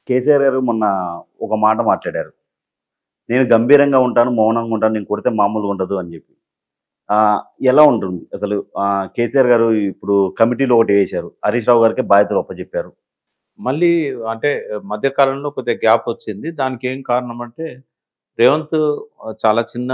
కేసీఆర్ గారు మొన్న ఒక మాట మాట్లాడారు. నేను గంభీరంగా ఉంటాను, మౌనంగా ఉంటాను. నేను కొడితే మామూలుగా ఉండదు అని చెప్పి. ఎలా ఉంటుంది అసలు? కేసీఆర్ గారు ఇప్పుడు కమిటీలో ఒకటి వేశారు. హరీష్ రావు గారికే బాధ్యతలు అప్పజెప్పారు. మళ్ళీ అంటే మధ్య కాలంలో కొద్దిగా గ్యాప్ వచ్చింది. దానికి ఏం కారణం అంటే రేవంత్ చాలా చిన్న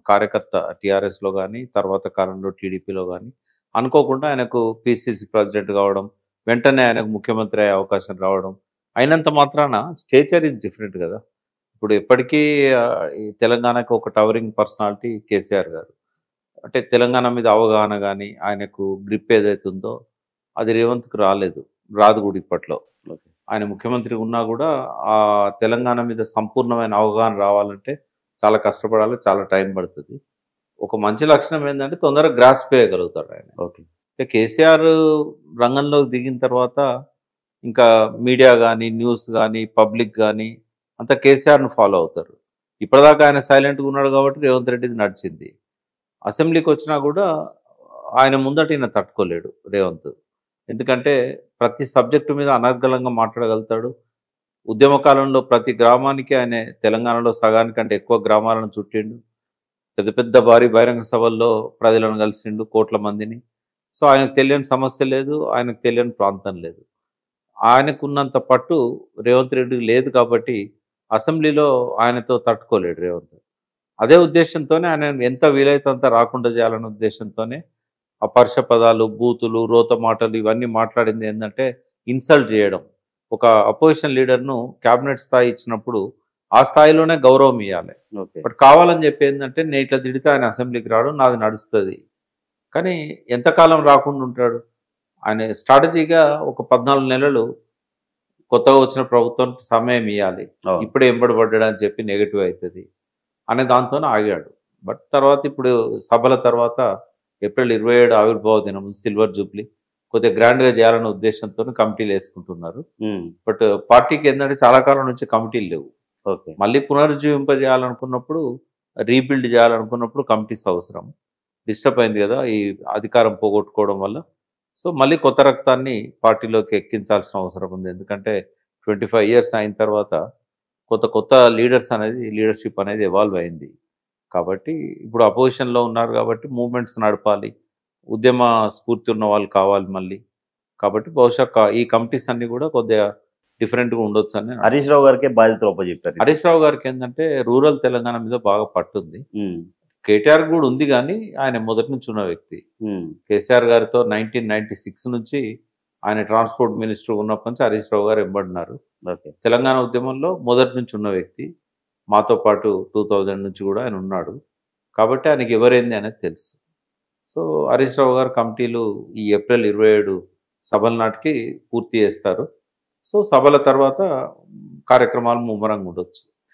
కార్యకర్త టీఆర్ఎస్‌లో గాని, తర్వాత కాలంలో టీడీపీలో గాని అనుకోకుండా ఆయనకు పీసీసీ ప్రెసిడెంట్ కావడం, వెంటనే ఆయనకు ముఖ్యమంత్రి అయ్యే అవకాశం రావడం. అయినంత మాత్రాన స్టేచర్ ఈజ్ డిఫరెంట్ కదా! ఇప్పుడు ఎప్పటికీ ఈ తెలంగాణకు ఒక టవరింగ్ పర్సనాలిటీ కేసీఆర్ గారు. అంటే తెలంగాణ మీద అవగాహన గాని, ఆయనకు గ్రిప్ ఏదైతే ఉందో అది రేవంత్‌కి రాలేదు. రాదు కూడా ఇప్పట్లో. ఓకే. ఆయన ముఖ్యమంత్రి ఉన్నా కూడా ఆ తెలంగాణ మీద సంపూర్ణమైన అవగాహన రావాలంటే చాలా కష్టపడాలి, చాలా టైం పడుతుంది. ఒక మంచి లక్షణం ఏంటంటే తొందరగా గ్రాస్ప్ చేయగలుగుతాడు ఆయన. ఓకే. కేసీఆర్ రంగంలోకి దిగిన తర్వాత ఇంకా మీడియా కానీ, న్యూస్ కానీ, పబ్లిక్ కానీ అంతా కేసీఆర్‌ను ఫాలో అవుతారు. ఇప్పటిదాకా ఆయన సైలెంట్‌గా ఉన్నాడు కాబట్టి రేవంత్ రెడ్డిది నడిచింది. అసెంబ్లీకి వచ్చినా కూడా ఆయన ముందట ఈయన తట్టుకోలేడు రేవంత్. ఎందుకంటే ప్రతి సబ్జెక్టు మీద అనర్గళంగా మాట్లాడగలుగుతాడు. ఉద్యమ కాలంలో ప్రతి గ్రామానికి ఆయన తెలంగాణలో సగానికంటే ఎక్కువ గ్రామాలను చుట్టిండు. పెద్ద పెద్ద భారీ బహిరంగ సభల్లో ప్రజలను కలిసిండు, కోట్ల మందిని. సో ఆయనకు తెలియని సమస్య లేదు, ఆయనకు తెలియని ప్రాంతం లేదు. ఆయనకున్నంత పట్టు రేవంత్ రెడ్డికి లేదు కాబట్టి అసెంబ్లీలో ఆయనతో తట్టుకోలేడు రేవంత్. అదే ఉద్దేశంతోనే ఆయన ఎంత వీలైతే అంత రాకుండా చేయాలనే ఉద్దేశంతోనే అపర్ష పదాలు, బూతులు, రోత మాటలు ఇవన్నీ మాట్లాడింది ఏంటంటే ఇన్సల్ట్ చేయడం. ఒక అపోజిషన్ లీడర్ను క్యాబినెట్ స్థాయి ఇచ్చినప్పుడు ఆ స్థాయిలోనే గౌరవం ఇవ్వాలి. ఓకే. బట్ కావాలని చెప్పి ఏంటంటే నేను ఇట్లా తిడితే ఆయన అసెంబ్లీకి రావడం నాది నడుస్తుంది. కానీ ఎంతకాలం రాకుండా ఉంటాడు? ఆయన స్ట్రాటజీగా ఒక 14 నెలలు కొత్తగా వచ్చిన ప్రభుత్వానికి సమయం ఇవ్వాలి. అవును. ఇప్పుడే ఎంబడబడ్డాడు అని చెప్పి నెగిటివ్ అవుతుంది అనే దాంతోనే ఆగాడు. బట్ తర్వాత ఇప్పుడు సభల తర్వాత ఏప్రిల్ 27 ఆవిర్భావ దినం సిల్వర్ జూబ్లీ కొద్దిగా గ్రాండ్గా చేయాలనే ఉద్దేశంతో కమిటీలు వేసుకుంటున్నారు. బట్ పార్టీకి ఏంటంటే చాలా కాలం నుంచి కమిటీలు లేవు. ఓకే. మళ్ళీ పునరుజ్జీవింపజేయాలనుకున్నప్పుడు, రీబిల్డ్ చేయాలనుకున్నప్పుడు కమిటీస్ అవసరం. డిస్టర్బ్ అయింది కదా ఈ అధికారం పోగొట్టుకోవడం వల్ల. సో మళ్ళీ కొత్త రక్తాన్ని పార్టీలోకి ఎక్కించాల్సిన అవసరం ఉంది. ఎందుకంటే 25 ఇయర్స్ అయిన తర్వాత కొత్త కొత్త లీడర్షిప్ అనేది ఎవాల్వ్ అయింది. కాబట్టి ఇప్పుడు అపోజిషన్లో ఉన్నారు కాబట్టి మూవ్మెంట్స్ నడపాలి, ఉద్యమ స్ఫూర్తి ఉన్న వాళ్ళు కావాలి మళ్ళీ. కాబట్టి బహుశా ఈ కమిటీస్ అన్నీ కూడా కొద్దిగా డిఫరెంట్గా ఉండొచ్చు అని. హరీష్ రావు గారికే బాధ్యతలు అప్పజెప్పారు. హరీష్ రావు గారికి ఏంటంటే రూరల్ తెలంగాణ మీద బాగా పట్టుంది. కేటీఆర్ కూడా ఉంది కానీ ఆయన మొదటి నుంచి ఉన్న వ్యక్తి. కేసీఆర్ గారితో 1996 నుంచి ఆయన ట్రాన్స్పోర్ట్ మినిస్టర్ ఉన్నప్పటి నుంచి హరీష్ రావు గారు ఎంబడినారు. ఓకే. తెలంగాణ ఉద్యమంలో మొదటి నుంచి ఉన్న వ్యక్తి. మాతో పాటు 2000 నుంచి కూడా ఆయన ఉన్నాడు. కాబట్టి ఆయనకి ఎవరైంది అనేది తెలుసు. సో హరీష్ రావు గారు కమిటీలు ఈ ఏప్రిల్ 27 సభల నాటికి పూర్తి చేస్తారు. సో సభల తర్వాత కార్యక్రమాలు ముమ్మరంగా ఉండొచ్చు.